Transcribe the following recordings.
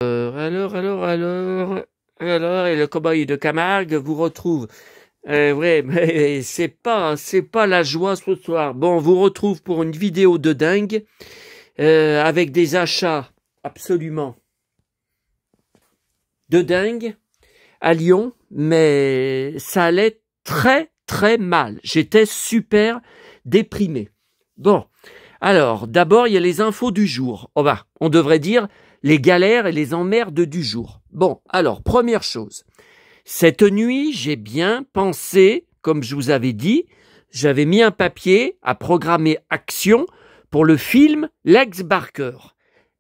Et le cow-boy de Camargue vous retrouve. Ouais, mais c'est pas la joie ce soir. Bon, on vous retrouve pour une vidéo de dingue, avec des achats absolument de dingue à Lyon, mais ça allait très très mal. J'étais super déprimé. Bon, alors d'abord il y a les infos du jour. On devrait dire les galères et les emmerdes du jour. Bon, alors première chose, cette nuit j'ai bien pensé, comme je vous avais dit, j'avais mis un papier à programmer action pour le film Lex Barker.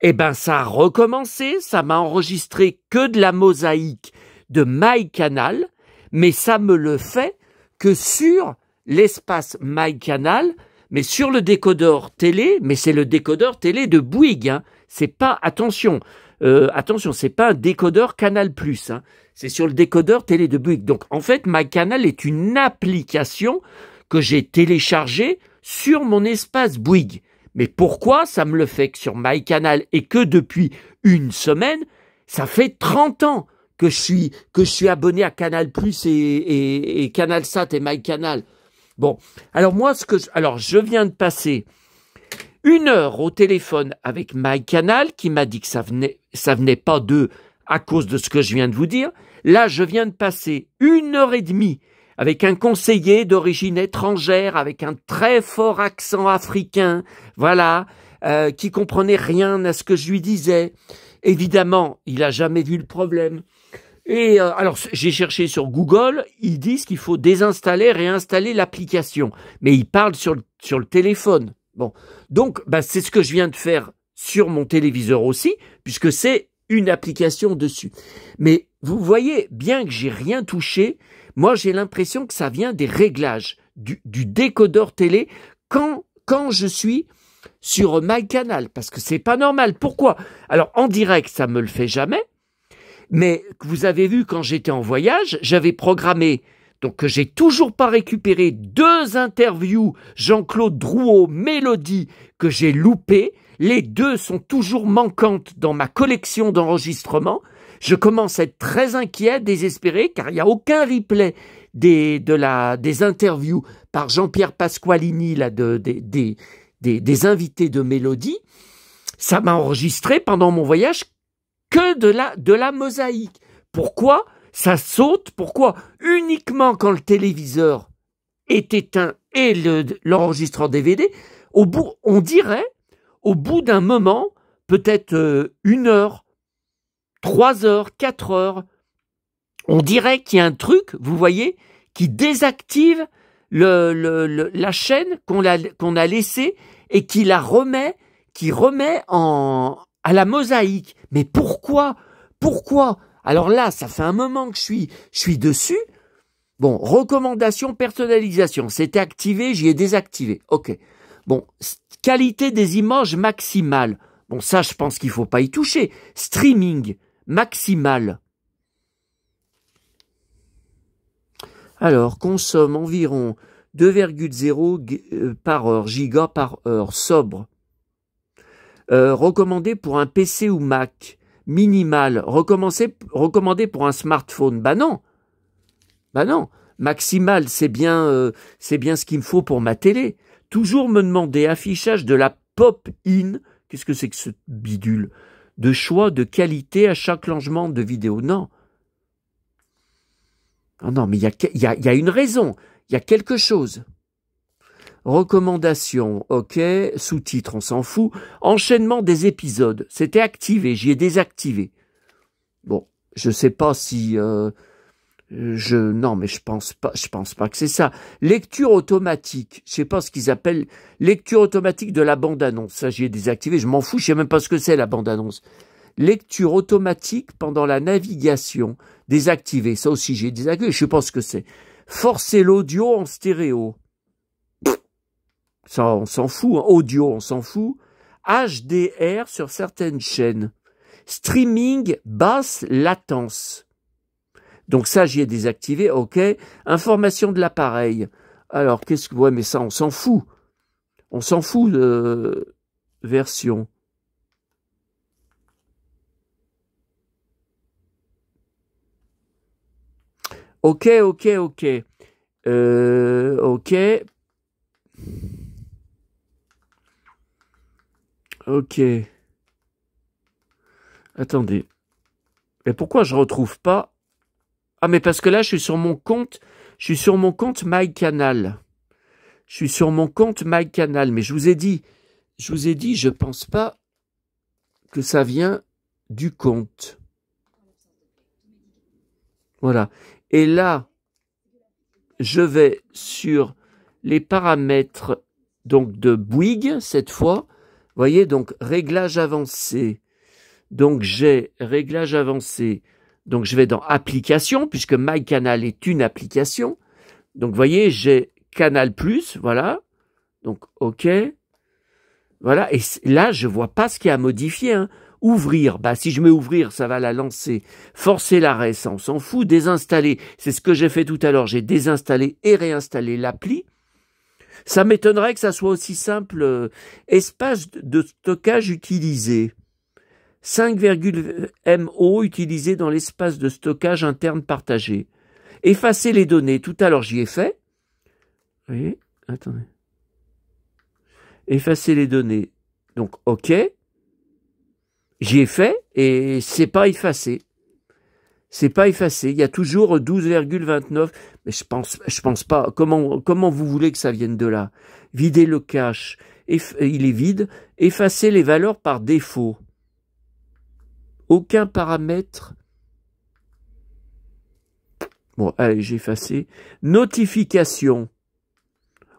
Eh ben ça a recommencé, ça m'a enregistré que de la mosaïque de MyCanal, mais ça me le fait que sur l'espace MyCanal, mais sur le décodeur télé, mais c'est le décodeur télé de Bouygues, hein. C'est pas, attention, c'est pas un décodeur Canal+, hein. C'est sur le décodeur télé de Bouygues. Donc en fait, MyCanal est une application que j'ai téléchargée sur mon espace Bouygues. Mais pourquoi ça me le fait que sur MyCanal et que depuis une semaine? Ça fait 30 ans que je suis abonné à Canal+ et CanalSat et MyCanal. Bon, alors moi, je viens de passer 1 heure au téléphone avec MyCanal qui m'a dit que ça venait pas d'eux à cause de ce que je viens de vous dire. Là, je viens de passer 1 heure et demie avec un conseiller d'origine étrangère, avec un très fort accent africain, voilà, qui comprenait rien à ce que je lui disais. Évidemment, il a jamais vu le problème. Et alors, j'ai cherché sur Google, ils disent qu'il faut désinstaller, réinstaller l'application. Mais ils parlent sur le téléphone. Bon, donc, c'est ce que je viens de faire sur mon téléviseur aussi, puisque c'est une application dessus. Mais vous voyez, bien que j'ai rien touché, moi j'ai l'impression que ça vient des réglages du décodeur télé quand je suis sur MyCanal, parce que c'est pas normal. Pourquoi? Alors en direct, ça me le fait jamais. Mais vous avez vu, quand j'étais en voyage, j'avais programmé, donc que j'ai toujours pas récupéré, 2 interviews Jean-Claude Drouot, Mélodie, que j'ai loupées. Les 2 sont toujours manquantes dans ma collection d'enregistrements. Je commence à être très inquiet, désespéré, car il n'y a aucun replay des interviews par Jean-Pierre Pasqualini, là, des invités de Mélodie. Ça m'a enregistré pendant mon voyage que de la mosaïque. Pourquoi ça saute? Pourquoi uniquement quand le téléviseur est éteint et l'enregistreur DVD, on dirait, au bout d'un moment, peut-être 1 heure, 3 heures, 4 heures, on dirait qu'il y a un truc, vous voyez, qui désactive la chaîne qu'on a laissée et qui remet à la mosaïque. Mais pourquoi? Pourquoi? Alors là, ça fait un moment que je suis dessus. Bon, recommandation, personnalisation. C'était activé, j'y ai désactivé. Ok. Bon, qualité des images maximale. Bon, ça, je pense qu'il faut pas y toucher. Streaming maximal. Alors, consomme environ 2,0 par heure, giga par heure, sobre. Recommandé pour un PC ou Mac, minimal, recommandé pour un smartphone. Bah non, maximal, c'est bien ce qu'il me faut pour ma télé. Toujours me demander affichage de la pop-in, qu'est-ce que c'est que ce bidule, de choix de qualité à chaque lancement de vidéo. Non. Oh non, mais il y a une raison, il y a quelque chose. Recommandation, ok. Sous-titres, on s'en fout. Enchaînement des épisodes, c'était activé, j'y ai désactivé. Bon, je sais pas si non, mais je pense pas que c'est ça. Lecture automatique, je sais pas ce qu'ils appellent lecture automatique de la bande-annonce. Ça, j'y ai désactivé. Je m'en fous, je sais même pas ce que c'est la bande-annonce. Lecture automatique pendant la navigation, désactivé. Ça aussi, j'ai désactivé. Je sais pas ce que c'est. Forcer l'audio en stéréo. Ça, on s'en fout. Hein. Audio, on s'en fout. HDR sur certaines chaînes. Streaming basse latence. Donc ça, j'y ai désactivé. OK. Information de l'appareil. Alors, qu'est-ce que... Ouais, mais ça, on s'en fout. On s'en fout de version. Ok, ok, ok. Ok. Ok. Attendez. Mais pourquoi je retrouve pas? Ah, mais parce que là, je suis sur mon compte. Je suis sur mon compte MyCanal. Je suis sur mon compte MyCanal. Mais je vous ai dit, je pense pas que ça vient du compte. Voilà. Et là, je vais sur les paramètres donc de Bouygues cette fois. Vous voyez, donc réglage avancé. Donc j'ai réglage avancé. Donc je vais dans application puisque MyCanal est une application. Donc vous voyez, j'ai Canal+, voilà. Donc OK. Voilà, et là je vois pas ce qu'il y a à modifier, hein. Ouvrir, bah si je mets ouvrir, ça va la lancer. Forcer l'arrêt, ça on s'en fout. Désinstaller, c'est ce que j'ai fait tout à l'heure. J'ai désinstallé et réinstallé l'appli. Ça m'étonnerait que ça soit aussi simple. Espace de stockage utilisé. 5,mo utilisé dans l'espace de stockage interne partagé. Effacer les données. Tout à l'heure, j'y ai fait. Vous voyez, attendez. Effacer les données. Donc, OK. J'y ai fait et c'est pas effacé. C'est pas effacé. Il y a toujours 12,29. Mais je pense pas. Comment vous voulez que ça vienne de là? Vider le cache. Il est vide. Effacer les valeurs par défaut. Aucun paramètre. Bon, allez, j'ai effacé. Notification.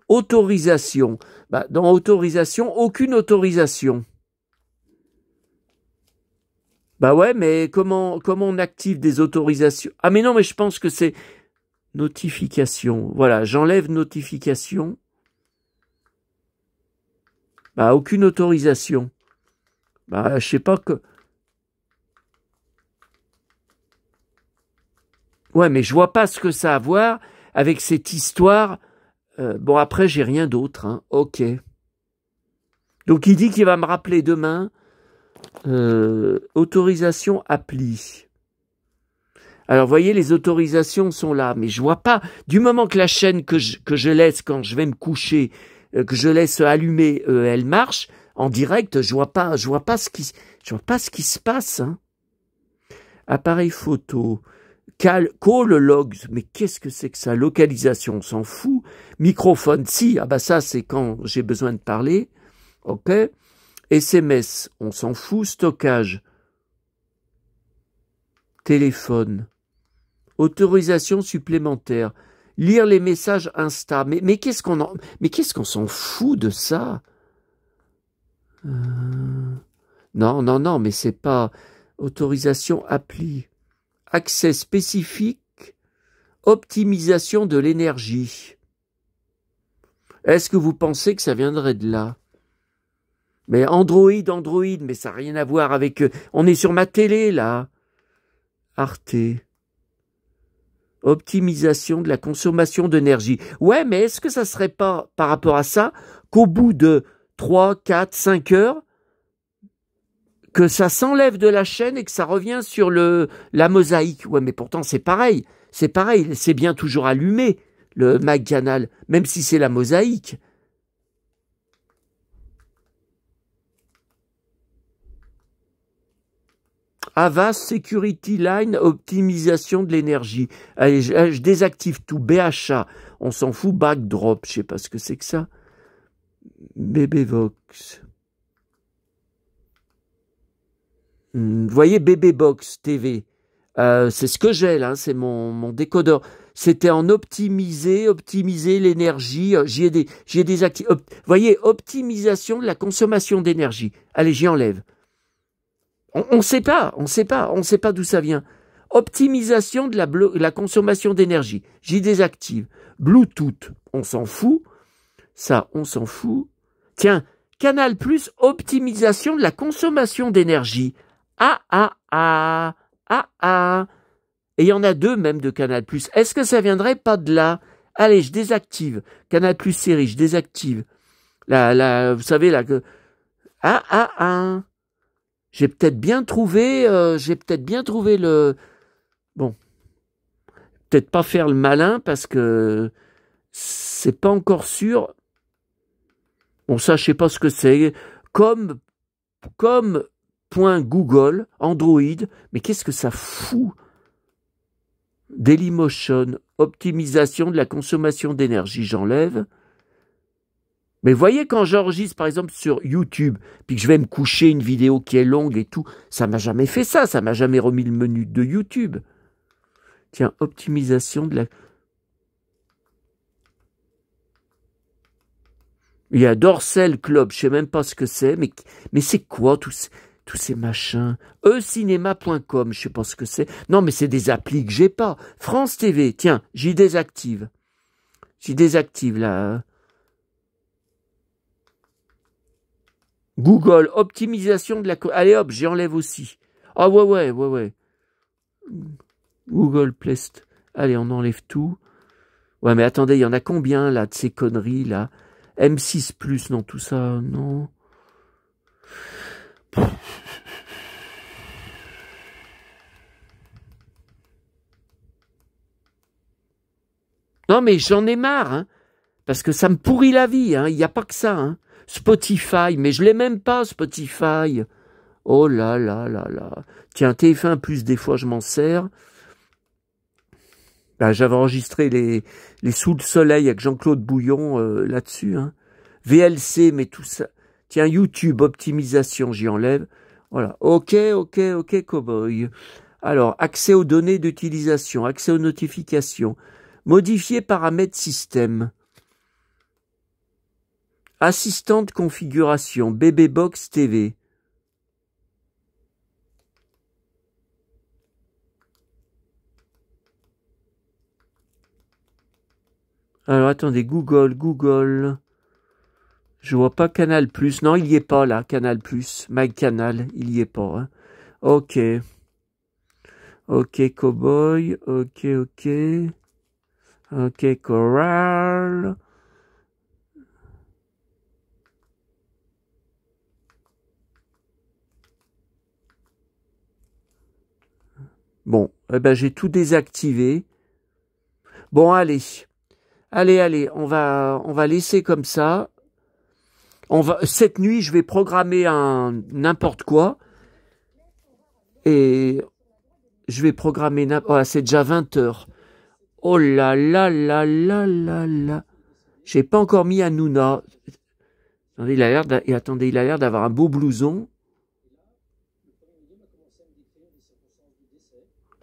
Autorisation. Bah, dans autorisation, aucune autorisation. Bah ouais, mais comment on active des autorisations? Ah mais non, mais je pense que c'est notification. Voilà, j'enlève notification. Bah aucune autorisation. Bah je sais pas que... Ouais, mais je vois pas ce que ça a à voir avec cette histoire. Bon, après, j'ai rien d'autre. Hein. OK. Donc, il dit qu'il va me rappeler demain. Autorisation appli. Alors, vous voyez, les autorisations sont là. Mais je vois pas. Du moment que la chaîne que je laisse quand je vais me coucher, que je laisse allumer, elle marche, en direct, je vois pas ce qui se passe. Hein. Appareil photo. Call logs, mais qu'est-ce que c'est que ça? Localisation, on s'en fout. Microphone, si, ah bah ça c'est quand j'ai besoin de parler. OK. SMS, on s'en fout. Stockage. Téléphone. Autorisation supplémentaire. Lire les messages Insta. Mais qu'est-ce qu'on s'en fout de ça? Non, mais c'est pas autorisation appli. Accès spécifique, optimisation de l'énergie. Est-ce que vous pensez que ça viendrait de là? Mais Android, mais ça n'a rien à voir avec... On est sur ma télé, là. Arte. Optimisation de la consommation d'énergie. Ouais, mais est-ce que ça serait pas, par rapport à ça, qu'au bout de 3, 4, 5 heures, que ça s'enlève de la chaîne et que ça revient sur la mosaïque. Ouais, mais pourtant, c'est pareil. C'est bien toujours allumé, le MyCanal, même si c'est la mosaïque. Avast Security Line, optimisation de l'énergie. Allez, je désactive tout. BHA, on s'en fout. Backdrop, je sais pas ce que c'est que ça. BBVox. Vous voyez BBBox TV, c'est ce que j'ai là, c'est mon décodeur. C'était en optimiser l'énergie. J'y ai désactivé. Vous voyez, optimisation de la consommation d'énergie. Allez, j'y enlève. On sait pas d'où ça vient. Optimisation de la consommation d'énergie. J'y désactive. Bluetooth, on s'en fout. Ça, on s'en fout. Tiens, Canal+, optimisation de la consommation d'énergie. Ah. Et il y en a 2 même de Canal+. Est-ce que ça viendrait pas de là? Allez, je désactive. Canal+ série, je désactive. Vous savez, là, que... J'ai peut-être bien trouvé le... Bon. peut-être pas faire le malin parce que c'est pas encore sûr. Bon, ça, je sais pas ce que c'est. Comme point Google, Android, mais qu'est-ce que ça fout? Dailymotion, optimisation de la consommation d'énergie, j'enlève. Mais voyez, quand j'enregistre par exemple sur YouTube, puis que je vais me coucher une vidéo qui est longue et tout, ça m'a jamais fait ça m'a jamais remis le menu de YouTube. Tiens, optimisation de la... Il y a Dorsel Club, je sais même pas ce que c'est, mais c'est quoi tous ces machins? Cinéma.com, je sais pas ce que c'est. Non, mais c'est des applis que j'ai pas. France TV, tiens, j'y désactive. J'y désactive là. Google, optimisation de la... Allez hop, j'y enlève aussi. Ah ouais. Google Plest. Allez, on enlève tout. Ouais, mais attendez, il y en a combien là de ces conneries là? M6+, non, tout ça, non. Non, mais j'en ai marre, hein, parce que ça me pourrit la vie, hein, il n'y a pas que ça, hein. Spotify, mais je l'ai même pas, Spotify. Oh là là là là. Tiens, TF1+, des fois, je m'en sers. Ben, j'avais enregistré les Sous le soleil avec Jean-Claude Bouillon là-dessus, hein. VLC, mais tout ça. Tiens, YouTube, optimisation, j'y enlève. Voilà. Ok, cowboy. Alors, accès aux données d'utilisation, accès aux notifications. Modifier paramètres système. Assistant de configuration, BBBox TV. Alors, attendez, Google. Je vois pas Canal+. Non, il y est pas, là, Canal+. MyCanal, il y est pas. Hein. Ok. Ok, cowboy. Ok. Ok, Coral. Bon, eh ben, j'ai tout désactivé. Bon, allez, on va laisser comme ça. Cette nuit, je vais programmer n'importe quoi. Et je vais programmer oh, c'est déjà 20h. Oh là là là là là là. J'ai pas encore mis Hanouna. Attendez, il a l'air d'avoir un beau blouson.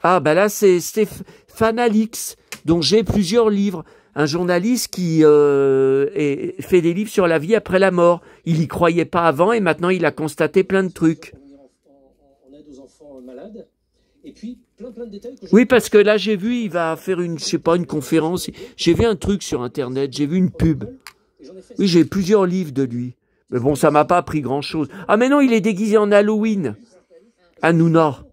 Ah, ben là, c'est Stéphane Alix, dont j'ai plusieurs livres. Un journaliste qui fait des livres sur la vie après la mort. Il y croyait pas avant et maintenant il a constaté plein de trucs. On aide aux enfants malades. Et puis, plein de détails que oui, parce que là, j'ai vu, il va faire une conférence. J'ai vu un truc sur Internet, j'ai vu une pub. Oui, j'ai plusieurs livres de lui. Mais bon, ça m'a pas appris grand-chose. Ah, mais non, il est déguisé en Halloween. Hanouna.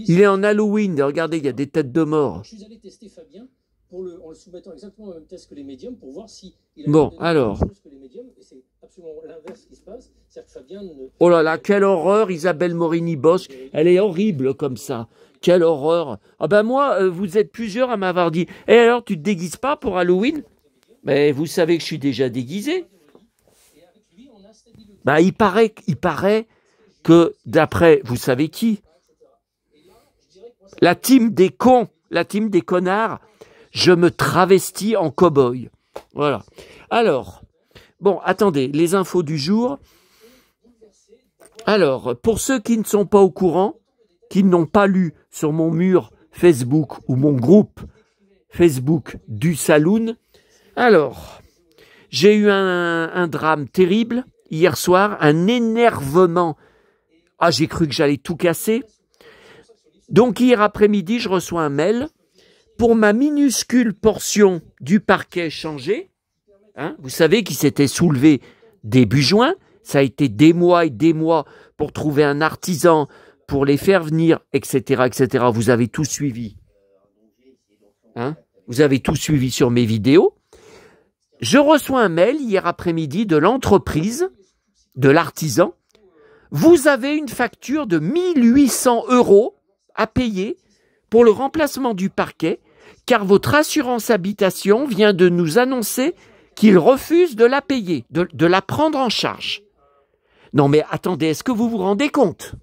Il est en Halloween. Regardez, il y a des têtes de mort. Je suis allé tester Fabien en le soumettant exactement au même test que les médiums pour voir si bon, alors. C'est absolument l'inverse qui se passe. Oh là là, quelle horreur, Isabelle Morini-Bosch. Elle est horrible comme ça. Quelle horreur. Ah ben moi, vous êtes plusieurs à m'avoir dit. Et alors, tu te déguises pas pour Halloween? Mais vous savez que je suis déjà déguisé. Ben, il paraît que d'après, vous savez qui? La team des cons, la team des connards, je me travestis en cow-boy. Voilà. Alors, bon, attendez, les infos du jour. Alors, pour ceux qui ne sont pas au courant, qui n'ont pas lu sur mon mur Facebook ou mon groupe Facebook du Saloon, alors, j'ai eu un drame terrible hier soir, un énervement. Ah, j'ai cru que j'allais tout casser. Donc, hier après-midi, je reçois un mail pour ma minuscule portion du parquet changé. Hein, vous savez qu'il s'était soulevé début juin. Ça a été des mois et des mois pour trouver un artisan, pour les faire venir, etc., etc. Vous avez tout suivi. Hein, vous avez tout suivi sur mes vidéos. Je reçois un mail hier après-midi de l'entreprise, de l'artisan. Vous avez une facture de 1 800 € à payer pour le remplacement du parquet, car votre assurance habitation vient de nous annoncer qu'il refuse de la payer, de la prendre en charge. Non mais attendez, est-ce que vous vous rendez compte?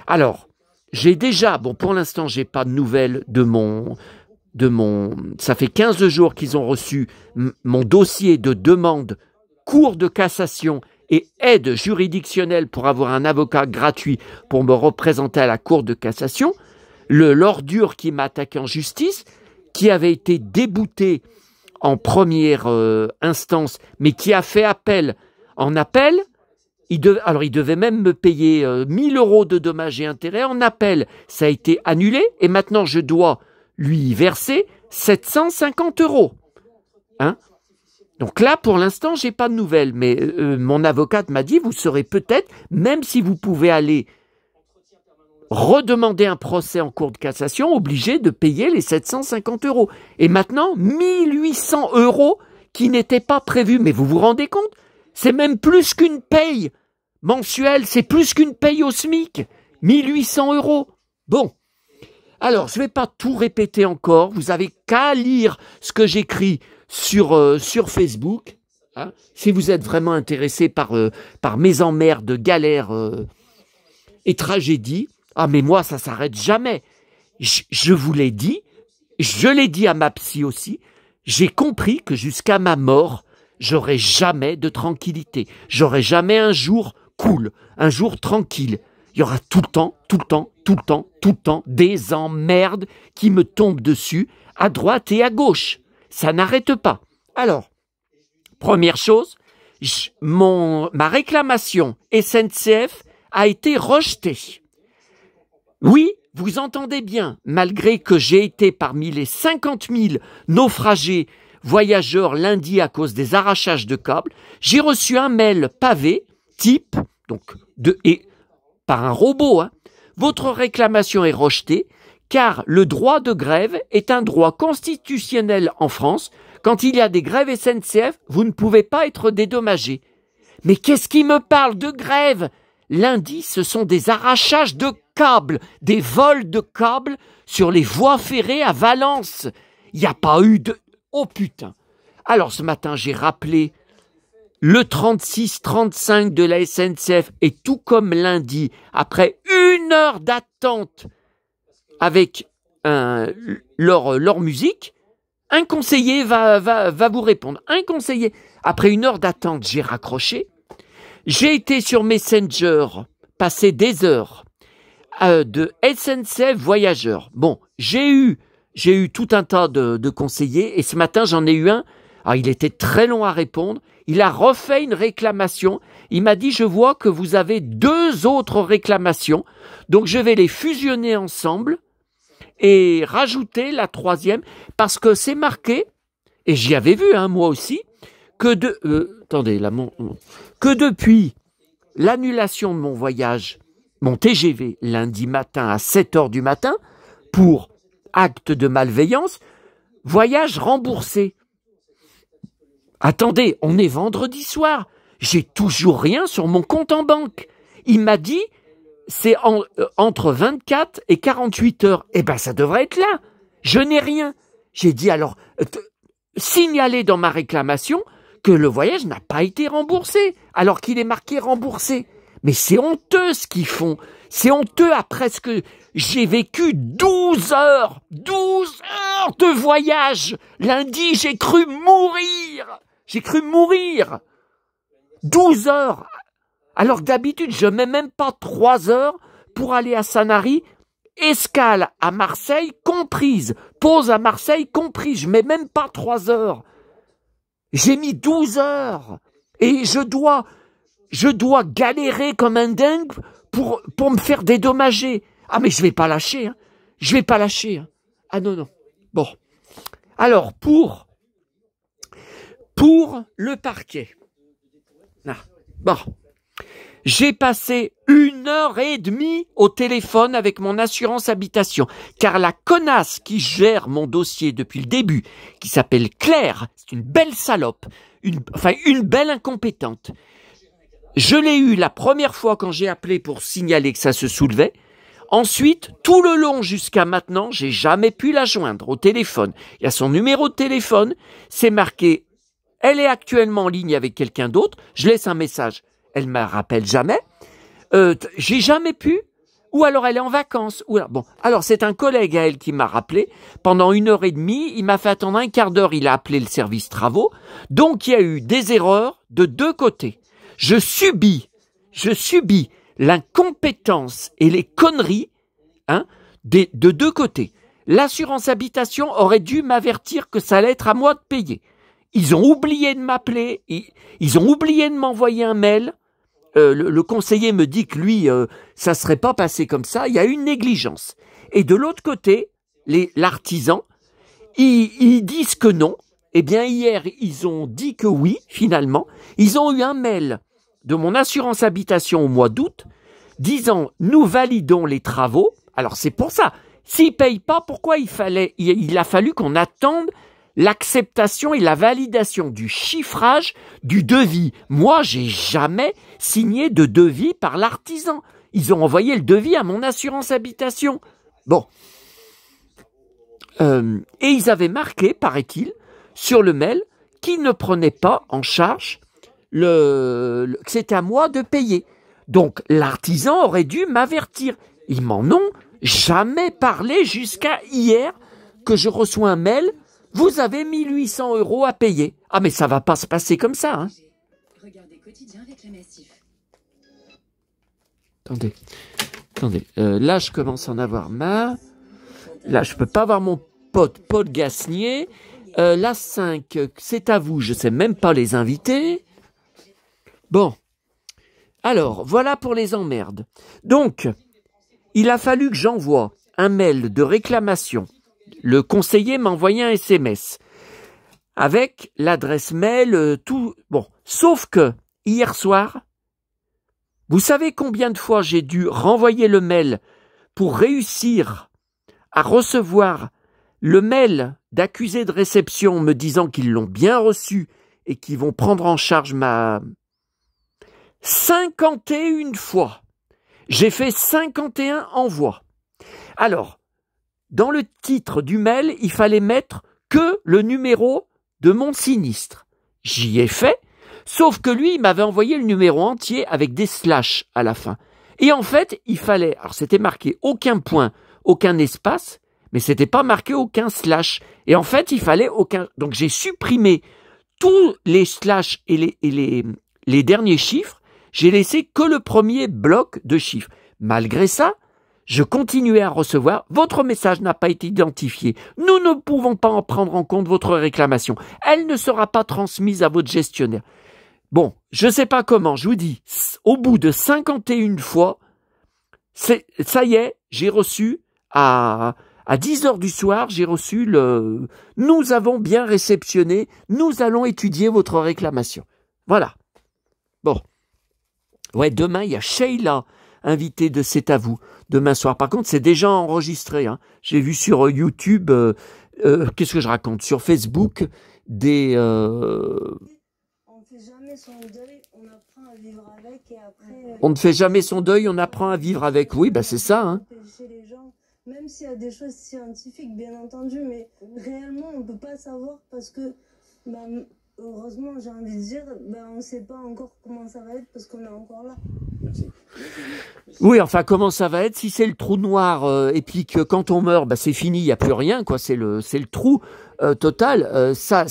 Alors, j'ai déjà, bon pour l'instant j'ai pas de nouvelles de mon, ça fait 15 jours qu'ils ont reçu mon dossier de demande Cour de cassation et aide juridictionnelle pour avoir un avocat gratuit pour me représenter à la Cour de cassation, l'ordure qui m'a attaqué en justice, qui avait été débouté en première instance, mais qui a fait appel. En appel, il devait même me payer 1000 € de dommages et intérêts. En appel, ça a été annulé et maintenant je dois lui verser 750 €. Hein? Donc là, pour l'instant, j'ai pas de nouvelles, mais mon avocate m'a dit, vous serez peut-être, même si vous pouvez aller redemander un procès en cour de cassation, obligé de payer les 750 €. Et maintenant, 1800 € qui n'étaient pas prévus. Mais vous vous rendez compte? C'est même plus qu'une paye mensuelle, c'est plus qu'une paye au SMIC. 1800 €. Bon. Alors, je ne vais pas tout répéter encore. Vous avez qu'à lire ce que j'écris sur Facebook. Hein, si vous êtes vraiment intéressé par mes emmerdes, galères et tragédies. Ah, mais moi, ça s'arrête jamais. Je vous l'ai dit, je l'ai dit à ma psy aussi, j'ai compris que jusqu'à ma mort, j'aurai jamais de tranquillité. J'aurai jamais un jour cool, un jour tranquille. Il y aura tout le temps des emmerdes qui me tombent dessus, à droite et à gauche. Ça n'arrête pas. Alors, première chose, ma réclamation SNCF a été rejetée. Oui, vous entendez bien, malgré que j'ai été parmi les 50 000 naufragés voyageurs lundi à cause des arrachages de câbles, j'ai reçu un mail pavé, type, par un robot, hein. Votre réclamation est rejetée, car le droit de grève est un droit constitutionnel en France. Quand il y a des grèves SNCF, vous ne pouvez pas être dédommagé. Mais qu'est-ce qui me parle de grève? Lundi, ce sont des arrachages de câbles, des vols de câbles sur les voies ferrées à Valence. Il n'y a pas eu de... Oh putain! Alors ce matin, j'ai rappelé le 36-35 de la SNCF et tout comme lundi, après 1 heure d'attente avec leur musique, un conseiller va vous répondre. Un conseiller. Après 1 heure d'attente, j'ai raccroché. J'ai été sur Messenger, passé des heures de SNCF Voyageurs. Bon, j'ai eu tout un tas de conseillers et ce matin, j'en ai eu un. Alors, il était très long à répondre. Il a refait une réclamation. Il m'a dit, je vois que vous avez 2 autres réclamations. Donc, je vais les fusionner ensemble et rajouter la 3e parce que c'est marqué, et j'y avais vu, hein, moi aussi, que depuis l'annulation de mon voyage, mon TGV, lundi matin à 7 h du matin, pour acte de malveillance, voyage remboursé. Attendez, on est vendredi soir, j'ai toujours rien sur mon compte en banque. Il m'a dit, c'est entre 24 et 48 heures. Eh ben, ça devrait être là. Je n'ai rien. J'ai dit alors, signaler dans ma réclamation que le voyage n'a pas été remboursé, alors qu'il est marqué remboursé. Mais c'est honteux ce qu'ils font. C'est honteux après ce que j'ai vécu 12 heures. 12 heures de voyage. Lundi, j'ai cru mourir. 12 heures. Alors que d'habitude, je mets même pas 3 heures pour aller à Sanary, escale à Marseille comprise, pause à Marseille comprise, je mets même pas 3 heures. J'ai mis 12 heures et je dois galérer comme un dingue pour me faire dédommager. Ah mais je vais pas lâcher, hein. Ah non. Bon. Alors pour le parquet. Ah, bon. J'ai passé 1h30 au téléphone avec mon assurance habitation, car la connasse qui gère mon dossier depuis le début, qui s'appelle Claire, c'est une belle salope, une belle incompétente. Je l'ai eu la première fois quand j'ai appelé pour signaler que ça se soulevait. Ensuite, tout le long jusqu'à maintenant, j'ai jamais pu la joindre au téléphone. Il y a son numéro de téléphone, c'est marqué « Elle est actuellement en ligne avec quelqu'un d'autre », je laisse un message, elle ne me rappelle jamais. J'ai jamais pu, ou alors elle est en vacances. Bon, alors c'est un collègue à elle qui m'a rappelé, pendant 1h30, il m'a fait attendre un quart d'heure, il a appelé le service travaux, donc il y a eu des erreurs de deux côtés. Je subis l'incompétence et les conneries de deux côtés. L'assurance habitation aurait dû m'avertir que ça allait être à moi de payer. Ils ont oublié de m'appeler, ils ont oublié de m'envoyer un mail. Le conseiller me dit que lui, ça serait pas passé comme ça. Il y a eu une négligence. Et de l'autre côté, l'artisan, ils disent que non. Eh bien, hier, ils ont dit que oui, finalement. Ils ont eu un mail de mon assurance habitation au mois d'août, disant « Nous validons les travaux ». Alors, c'est pour ça. S'ils ne payent pas, pourquoi il a fallu qu'on attende l'acceptation et la validation du chiffrage du devis. Moi, j'ai jamais signé de devis par l'artisan. Ils ont envoyé le devis à mon assurance habitation. Bon. Et ils avaient marqué, paraît-il, sur le mail, qu'ils ne prenaient pas en charge que c'était à moi de payer. Donc, l'artisan aurait dû m'avertir. Ils m'en ont jamais parlé jusqu'à hier que je reçois un mail. Vous avez 1 800 € à payer. Ah, mais ça va pas se passer comme ça, hein. Regardez quotidien avec le massif. Attendez. Là, je commence à en avoir marre. Là, je peux pas voir mon pote Paul Gasnier. La 5, c'est à vous. Je sais même pas les inviter. Bon. Alors, voilà pour les emmerdes. Donc, il a fallu que j'envoie un mail de réclamation. Le conseiller m'a envoyé un SMS avec l'adresse mail, tout. Bon, sauf que hier soir, vous savez combien de fois j'ai dû renvoyer le mail pour réussir à recevoir le mail d'accusé de réception me disant qu'ils l'ont bien reçu et qu'ils vont prendre en charge 51 fois. J'ai fait 51 envois. Alors, dans le titre du mail, il fallait mettre que le numéro de mon sinistre. J'y ai fait, sauf que lui, il m'avait envoyé le numéro entier avec des slash à la fin. Et en fait, il fallait, alors c'était marqué aucun point, aucun espace, mais c'était pas marqué aucun slash. Et en fait, il fallait aucun. Donc j'ai supprimé tous les slash et les derniers chiffres. J'ai laissé que le premier bloc de chiffres. Malgré ça, je continuais à recevoir « Votre message n'a pas été identifié. Nous ne pouvons pas en prendre en compte votre réclamation. Elle ne sera pas transmise à votre gestionnaire. » Bon, je ne sais pas comment, je vous dis, au bout de 51 fois, ça y est, j'ai reçu à 10h du soir, j'ai reçu le « Nous avons bien réceptionné, nous allons étudier votre réclamation. » Voilà. Bon. Ouais, demain, il y a Sheila, invitée de C'est à vous, demain soir. Par contre, c'est déjà enregistré. Hein. J'ai vu sur YouTube, qu'est-ce que je raconte? Sur Facebook, des... On ne fait jamais son deuil, on apprend à vivre avec et après... On ne fait jamais son deuil, on apprend à vivre avec. Oui, bah c'est ça. Hein. Chez les gens, même s'il y a des choses scientifiques, bien entendu, mais réellement, on ne peut pas savoir parce que... Bah, heureusement, j'ai envie de dire, on ne sait pas encore comment ça va être parce qu'on est encore là. Merci. Oui, enfin, comment ça va être si c'est le trou noir et puis que quand on meurt, c'est fini, il n'y a plus rien, quoi. C'est le trou total. Ça,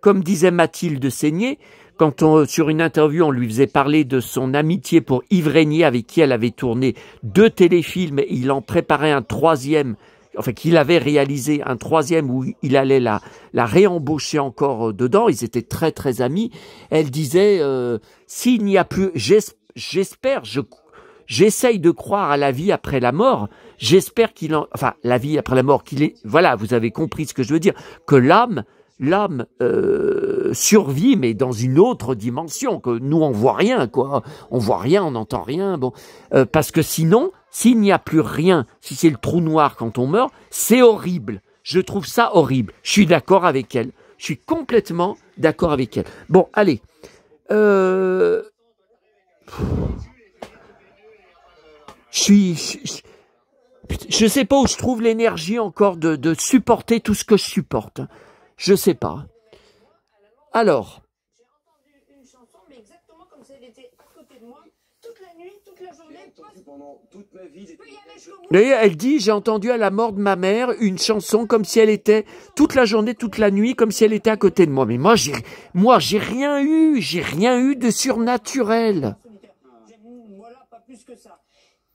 comme disait Mathilde Seigné, quand sur une interview, on lui faisait parler de son amitié pour Yves Régnier, avec qui elle avait tourné 2 téléfilms, et il en préparait un 3e. Enfin, qu'il avait réalisé un 3e où il allait la réembaucher encore dedans. Ils étaient très, très amis. Elle disait, s'il n'y a plus, j'essaye de croire à la vie après la mort. J'espère enfin, la vie après la mort, voilà, vous avez compris ce que je veux dire, que l'âme survit, mais dans une autre dimension, que nous, on voit rien, quoi. On voit rien, on n'entend rien, bon. Parce que sinon, s'il n'y a plus rien, si c'est le trou noir quand on meurt, c'est horrible. Je trouve ça horrible. Je suis d'accord avec elle. Je suis complètement d'accord avec elle. Bon, allez. Je sais pas où je trouve l'énergie encore de supporter tout ce que je supporte. Je sais pas. Alors, J'ai entendu une chanson, mais exactement comme si elle était à côté de moi, toute la nuit, toute la journée. Pendant toute ma vie, Je peux y aller jusqu'au bout. vous voyez, elle dit, j'ai entendu à la mort de ma mère une chanson comme si elle était toute la journée, toute la nuit, comme si elle était à côté de moi. Mais moi, j'ai rien eu de surnaturel. Voilà, pas plus que ça.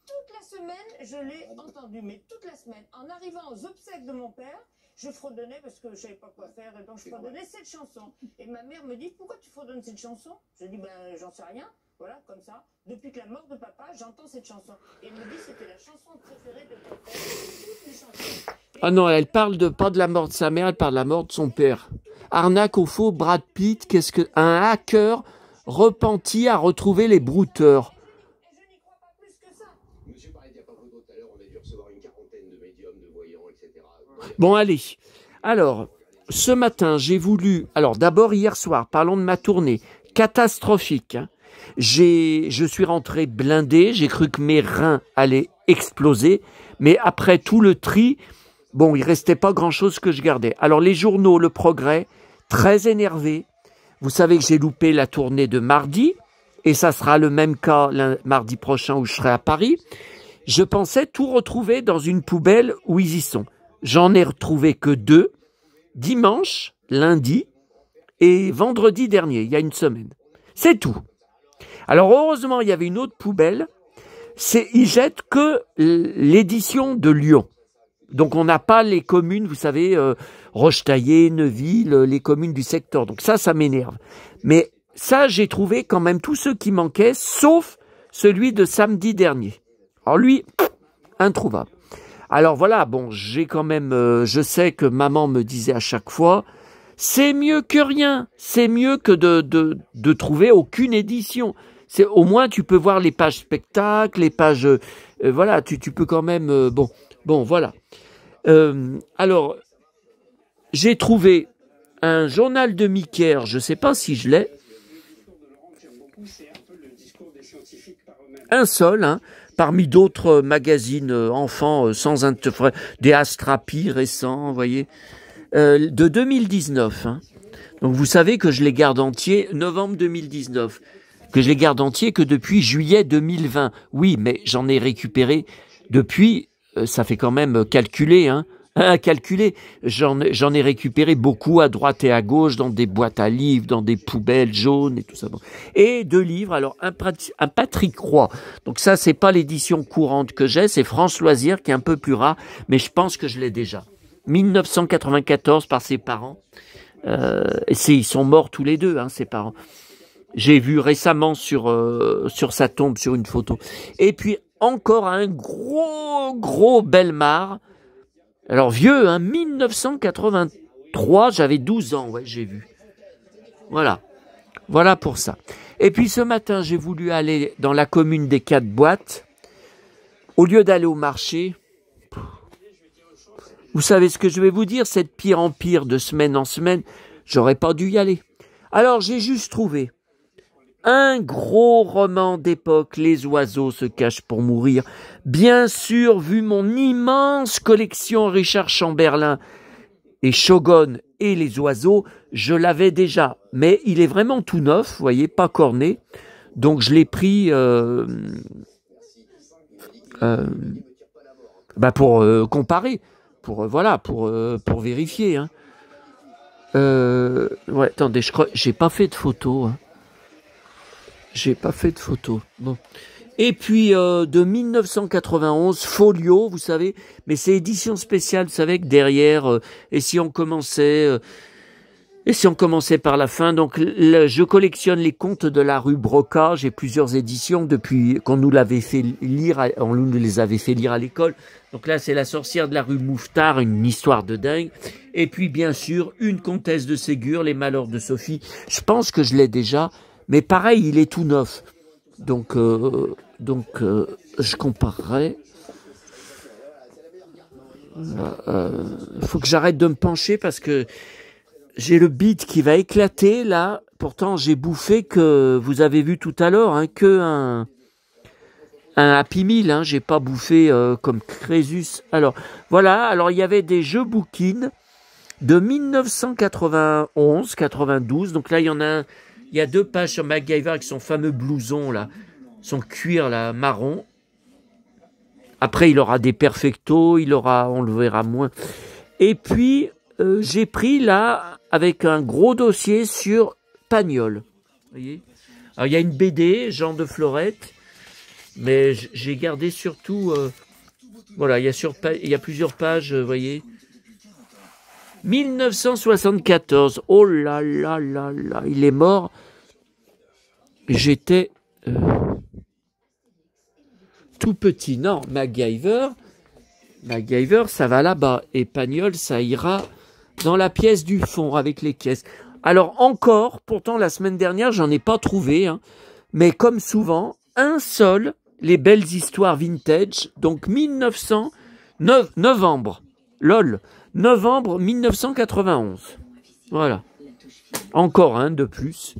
Toute la semaine, je l'ai entendu, mais toute la semaine. En arrivant aux obsèques de mon père, je fredonnais parce que je savais pas quoi faire, et donc je fredonnais cette chanson. Et ma mère me dit, pourquoi tu fredonnes cette chanson? Je dis, ben, j'en sais rien. Voilà, comme ça. Depuis que la mort de papa, j'entends cette chanson. Et elle me dit, c'était la chanson préférée de ton père. Toutes les chansons. Ah non, elle parle pas de la mort de sa mère, elle parle de la mort de son père. Arnaque au faux, Brad Pitt, un hacker repenti a retrouvé les brouteurs. Et je n'y crois pas plus que ça. Monsieur parlait d'il y a pas longtemps tout à l'heure, on a dû recevoir une quarantaine de médiums, de voyants, etc. Bon, allez. Alors, ce matin, j'ai voulu... Alors, d'abord, hier soir, parlons de ma tournée. Catastrophique. Hein. Je suis rentré blindé, j'ai cru que mes reins allaient exploser, mais après tout le tri, bon, il restait pas grand-chose que je gardais. Alors, les journaux, Le Progrès, très énervé. Vous savez que j'ai loupé la tournée de mardi, et ça sera le même cas mardi prochain où je serai à Paris. Je pensais tout retrouver dans une poubelle où ils y sont. J'en ai retrouvé que 2, dimanche, lundi et vendredi dernier, il y a une semaine. C'est tout. Alors heureusement, il y avait une autre poubelle. Ils jettent que l'édition de Lyon. Donc on n'a pas les communes, vous savez, Rochetaillé, Neuville, les communes du secteur. Donc ça m'énerve. Mais ça, j'ai trouvé quand même tous ceux qui manquaient, sauf celui de samedi dernier. Alors lui, introuvable. Alors voilà, bon, j'ai quand même, je sais que maman me disait à chaque fois, c'est mieux que rien, c'est mieux que de trouver aucune édition. C'est au moins tu peux voir les pages spectacles, les pages, voilà, tu peux quand même, bon, voilà. Alors, j'ai trouvé un journal de Mickey, je sais pas si je l'ai, un seul, hein. Parmi d'autres magazines enfants sans des Astrapi récents, vous voyez, de 2019. Hein. Donc vous savez que je les garde entiers, novembre 2019, que je les garde entiers que depuis juillet 2020. Oui, mais j'en ai récupéré depuis, ça fait quand même calculer, hein. Calculer, j'en ai récupéré beaucoup à droite et à gauche dans des boîtes à livres, dans des poubelles jaunes et tout ça. Et 2 livres, alors un Patrick Roy. Donc ça, c'est pas l'édition courante que j'ai, c'est France Loisirs qui est un peu plus rare, mais je pense que je l'ai déjà. 1994 par ses parents. Ils sont morts tous les deux, hein, ses parents. J'ai vu récemment sur sa tombe, sur une photo. Et puis encore un gros Bellemare. Alors vieux, hein, 1983, j'avais 12 ans, ouais, j'ai vu. Voilà pour ça. Et puis ce matin, j'ai voulu aller dans la commune des 4 boîtes. Au lieu d'aller au marché, vous savez ce que je vais vous dire, c'est de pire en pire, de semaine en semaine, j'aurais pas dû y aller. Alors j'ai juste trouvé un gros roman d'époque, Les oiseaux se cachent pour mourir. Bien sûr, vu mon immense collection Richard Chamberlain et Shogun et Les oiseaux, je l'avais déjà. Mais il est vraiment tout neuf, vous voyez, pas corné. Donc je l'ai pris pour comparer, pour vérifier. Hein. Ouais, attendez, je crois, j'ai pas fait de photo. Hein. J'ai pas fait de photo. Bon. Et puis de 1991, Folio, vous savez, mais c'est édition spéciale, vous savez que derrière, et si on commençait par la fin, donc je collectionne les contes de la rue Broca, j'ai plusieurs éditions depuis qu'on nous l'avait fait lire, on nous les avait fait lire à l'école. Donc là, c'est La sorcière de la rue Mouffetard, une histoire de dingue. Et puis bien sûr, Une comtesse de Ségur, Les malheurs de Sophie. Je pense que je l'ai déjà. Mais pareil, il est tout neuf. Donc, je comparerai. Faut que j'arrête de me pencher parce que j'ai le bide qui va éclater là. Pourtant, j'ai bouffé que vous avez vu tout à l'heure, hein, un Happy Meal, hein, j'ai pas bouffé comme Crésus. Alors, voilà, alors il y avait des jeux bouquins de 1991-92, donc là il y en a, il y a 2 pages sur MacGyver avec son fameux blouson là, son cuir là, marron. Après il aura des perfectos, il aura, on le verra moins. Et puis j'ai pris là, avec un gros dossier sur Pagnol. Vous voyez ? Alors il y a une BD, Jean de Florette, mais j'ai gardé surtout, voilà, il y a plusieurs pages, vous voyez. 1974, oh là là là là, il est mort. J'étais tout petit. Non, MacGyver, ça va là-bas. Et Pagnol, ça ira dans la pièce du fond avec les caisses. Alors encore, pourtant la semaine dernière, j'en ai pas trouvé, hein, mais comme souvent, un seul, les belles histoires vintage, donc 1909, novembre 1991. Voilà. Encore un de plus.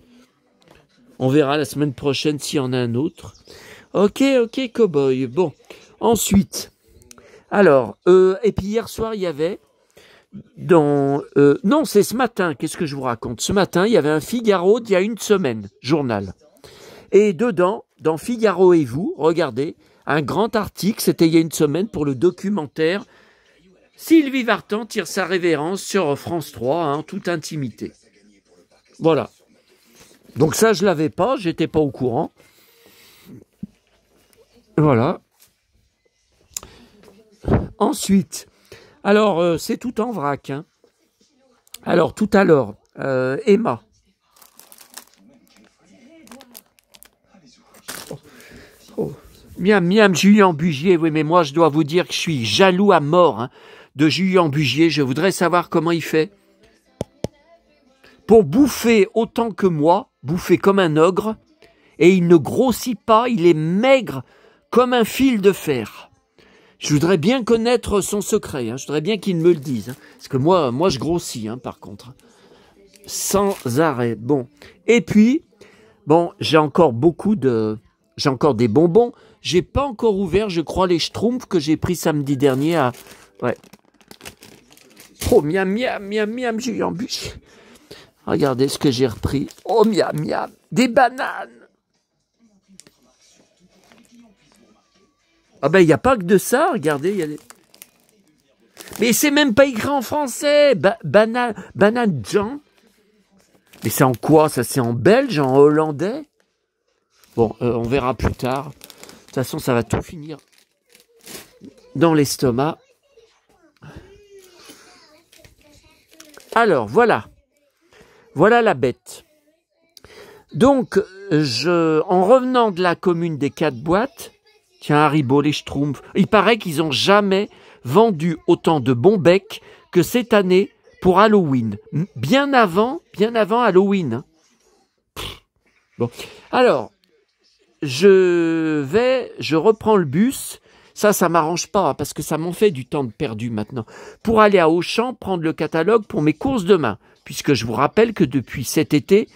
On verra la semaine prochaine s'il y en a un autre. Ok, cowboy. Bon. Ensuite. Alors, et puis hier soir, il y avait non, c'est ce matin. Qu'est-ce que je vous raconte? Ce matin, il y avait un Figaro d'il y a une semaine, journal. Et dedans, dans Figaro et vous, regardez, un grand article, c'était il y a une semaine pour le documentaire Sylvie Vartan tire sa révérence sur France 3, hein, toute intimité. Voilà. Donc ça, je l'avais pas, j'étais pas au courant. Voilà. Ensuite, alors c'est tout en vrac. Hein. Alors tout à l'heure, Emma. Miam, miam, Julien Bugier. Oui, mais moi, je dois vous dire que je suis jaloux à mort, hein, de Julien Bugier. Je voudrais savoir comment il fait pour bouffer autant que moi, bouffer comme un ogre, et il ne grossit pas, il est maigre comme un fil de fer. Je voudrais bien connaître son secret, hein, je voudrais bien qu'il me le dise, hein, parce que moi je grossis, hein, par contre. Sans arrêt. Bon. Et puis, bon, j'ai encore des bonbons. J'ai pas encore ouvert, je crois, les Schtroumpfs que j'ai pris samedi dernier à... Ouais. Oh, miam, miam, miam, miam, Julien Bugier. Regardez ce que j'ai repris. Oh, miam, miam. Des bananes. Ah ben, il n'y a pas que de ça. Regardez, il y a des... Mais c'est même pas écrit en français. Banane Jean. Mais c'est en quoi? Ça, c'est en belge, en hollandais? Bon, on verra plus tard. De toute façon, ça va tout finir dans l'estomac. Alors, voilà. Voilà la bête. Donc, en revenant de la commune des 4 boîtes, tiens, Haribo, les Schtroumpfs, il paraît qu'ils n'ont jamais vendu autant de bons becs que cette année pour Halloween. Bien avant Halloween. Hein. Bon, alors, je reprends le bus. Ça m'arrange pas, hein, parce que ça m'en fait du temps de perdu maintenant. Pour aller à Auchan, prendre le catalogue pour mes courses demain. Puisque je vous rappelle que depuis cet été,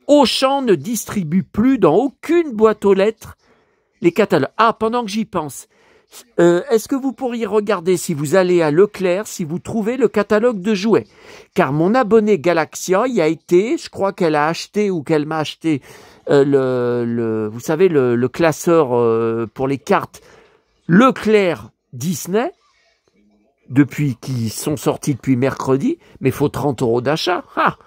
Auchan ne distribue plus dans aucune boîte aux lettres les catalogues. Ah, pendant que j'y pense, est-ce que vous pourriez regarder si vous allez à Leclerc, si vous trouvez le catalogue de jouets? Car mon abonné Galaxia y a été, je crois qu'elle a acheté ou qu'elle m'a acheté vous savez, le classeur pour les cartes Leclerc Disney, qui sont sortis depuis mercredi, mais il faut 30 € d'achat. Ah.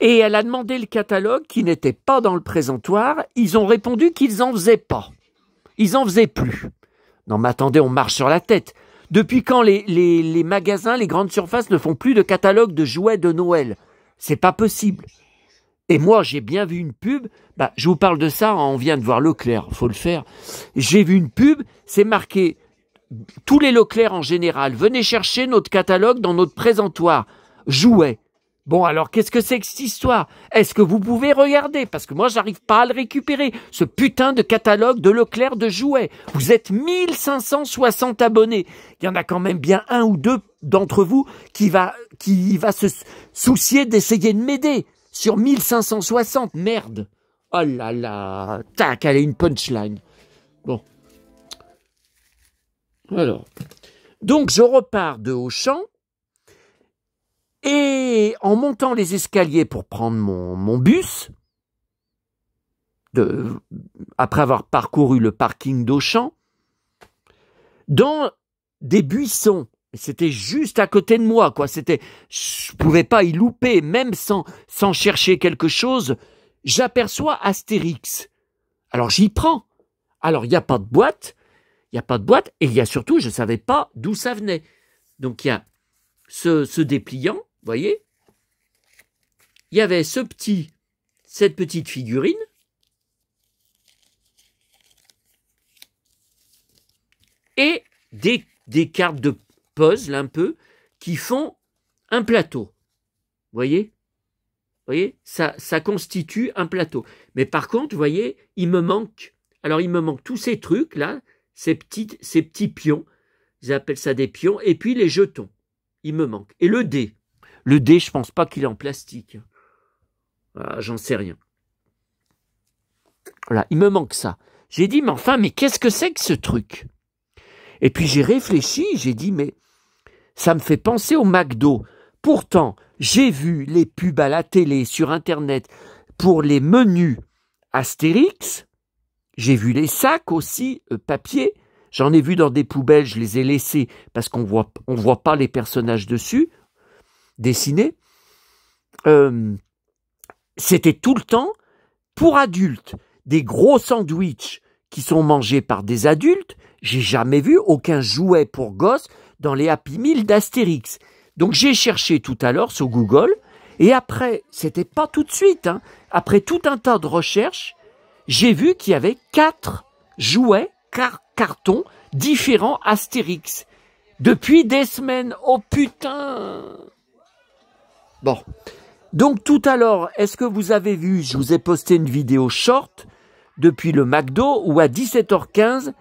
Et elle a demandé le catalogue qui n'était pas dans le présentoir. Ils ont répondu qu'ils n'en faisaient pas. Ils n'en faisaient plus. Non mais attendez, on marche sur la tête. Depuis quand les magasins, les grandes surfaces ne font plus de catalogue de jouets de Noël? C'est pas possible. Et moi, j'ai bien vu une pub. Bah, je vous parle de ça, on vient de voir Leclerc, faut le faire. J'ai vu une pub, c'est marqué tous les Leclerc en général. Venez chercher notre catalogue dans notre présentoir. Jouets. Bon, alors, qu'est-ce que c'est que cette histoire? Est-ce que vous pouvez regarder? Parce que moi, j'arrive pas à le récupérer. Ce putain de catalogue de Leclerc de jouets. Vous êtes 1560 abonnés. Il y en a quand même bien un ou deux d'entre vous qui va se soucier d'essayer de m'aider. Sur 1560, merde. Oh là là. Tac, elle est une punchline. Bon. Alors. Donc, je repars de Auchan. Et en montant les escaliers pour prendre mon bus, après avoir parcouru le parking d'Auchan, dans des buissons, c'était juste à côté de moi, quoi. Je pouvais pas y louper, même sans chercher quelque chose. J'aperçois Astérix. Alors j'y prends. Alors il n'y a pas de boîte, et il y a surtout, je ne savais pas d'où ça venait. Donc il y a ce dépliant, vous voyez. Il y avait cette petite figurine. Et des cartes de puzzle un peu qui font un plateau. Vous voyez? Ça constitue un plateau. Mais par contre, vous voyez, il me manque tous ces trucs là, ces petits pions. Ils appellent ça des pions. Et puis les jetons. Il me manque. Et le dé. Le dé, je pense pas qu'il est en plastique. Ah, j'en sais rien. Voilà, il me manque ça. J'ai dit, mais qu'est-ce que c'est que ce truc? Et puis j'ai réfléchi, j'ai dit, mais ça me fait penser au McDo. Pourtant, j'ai vu les pubs à la télé, sur Internet, pour les menus Astérix. J'ai vu les sacs aussi, papier. J'en ai vu dans des poubelles, je les ai laissés parce qu'on voit pas les personnages dessus, dessinés. C'était tout le temps, pour adultes, des gros sandwichs qui sont mangés par des adultes. J'ai jamais vu aucun jouet pour gosses dans les Happy Meal d'Astérix. Donc j'ai cherché tout à l'heure sur Google, et après, c'était pas tout de suite, hein, après tout un tas de recherches, j'ai vu qu'il y avait 4 jouets, cartons différents Astérix. Depuis des semaines, oh putain! Bon. Donc tout à l'heure, est-ce que vous avez vu, je vous ai posté une vidéo short depuis le McDo où à 17h15,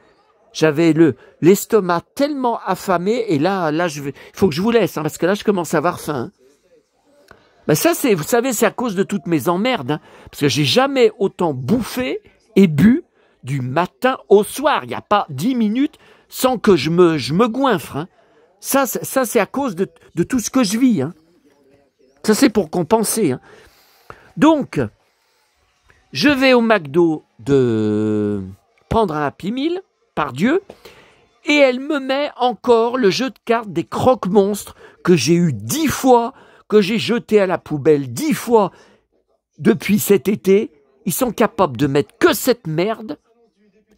j'avais l'estomac tellement affamé, et là, il faut que je vous laisse, hein, parce que là, je commence à avoir faim. Hein. Ben ça, vous savez, c'est à cause de toutes mes emmerdes, hein, parce que j'ai jamais autant bouffé et bu du matin au soir. Il n'y a pas 10 minutes sans que je me goinfre. Hein. Ça, c'est à cause de tout ce que je vis. Hein. Ça, c'est pour compenser. Hein. Donc, je vais au McDo de prendre un Happy Meal, par Dieu, et elle me met encore le jeu de cartes des croque-monstres que j'ai eu 10 fois, que j'ai jeté à la poubelle 10 fois depuis cet été. Ils sont capables de mettre que cette merde,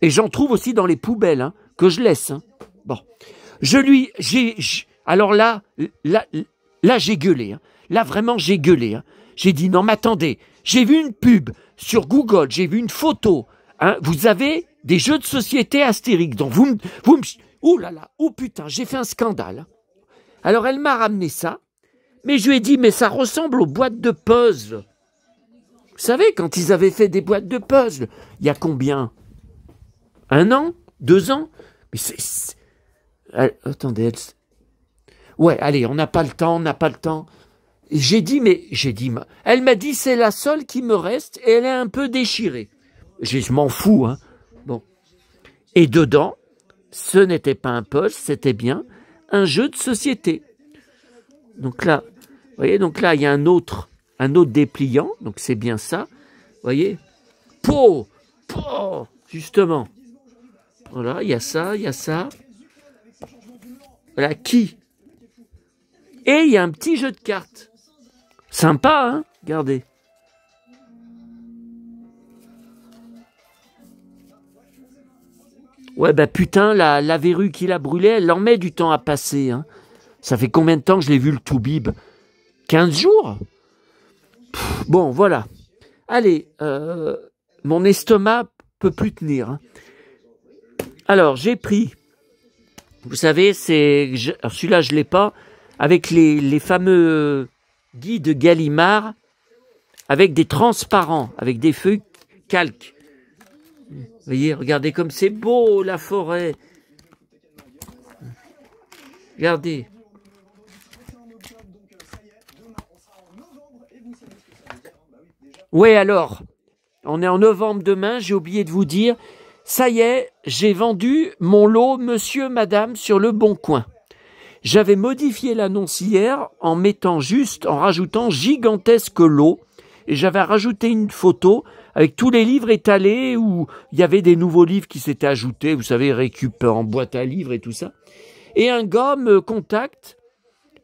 et j'en trouve aussi dans les poubelles, hein, que je laisse. Hein. Bon, alors là, j'ai gueulé. Hein. Là, vraiment, j'ai gueulé. Hein. J'ai dit, non, mais attendez, j'ai vu une pub sur Google, j'ai vu une photo. Hein, vous avez des jeux de société Astérix. Donc ouh là là, oh putain, j'ai fait un scandale. Alors elle m'a ramené ça, mais je lui ai dit, mais ça ressemble aux boîtes de puzzle. Vous savez, quand ils avaient fait des boîtes de puzzle, il y a combien? 1 an? 2 ans? Mais attendez, ouais, allez, on n'a pas le temps. Elle m'a dit, c'est la seule qui me reste, et elle est un peu déchirée. Je m'en fous, hein. Bon. Et dedans, ce n'était pas un puzzle, c'était bien un jeu de société. Donc là, vous voyez, donc là, il y a un autre dépliant, donc c'est bien ça. Vous voyez? Justement. Voilà, il y a ça. Voilà, qui? Et il y a un petit jeu de cartes. Sympa, hein? Regardez. Ouais, bah putain, la verrue qui l'a brûlée, elle en met du temps à passer. Hein. Ça fait combien de temps que je l'ai vu, le Toubib? 15 jours? Bon, voilà. Allez, mon estomac peut plus tenir. Hein. Alors, j'ai pris, vous savez, celui-là, je l'ai pas, avec les fameux guides Gallimard, avec des transparents, avec des feuilles calques. Vous voyez, regardez comme c'est beau, la forêt. Regardez. Ouais, alors, on est en novembre demain, j'ai oublié de vous dire, Ça y est, j'ai vendu mon lot Monsieur, Madame sur le Bon Coin. J'avais modifié l'annonce hier en rajoutant gigantesque lot. Et j'avais rajouté une photo avec tous les livres étalés où il y avait des nouveaux livres qui s'étaient ajoutés. Vous savez, récup en boîte à livres et tout ça. Et un gars me contacte.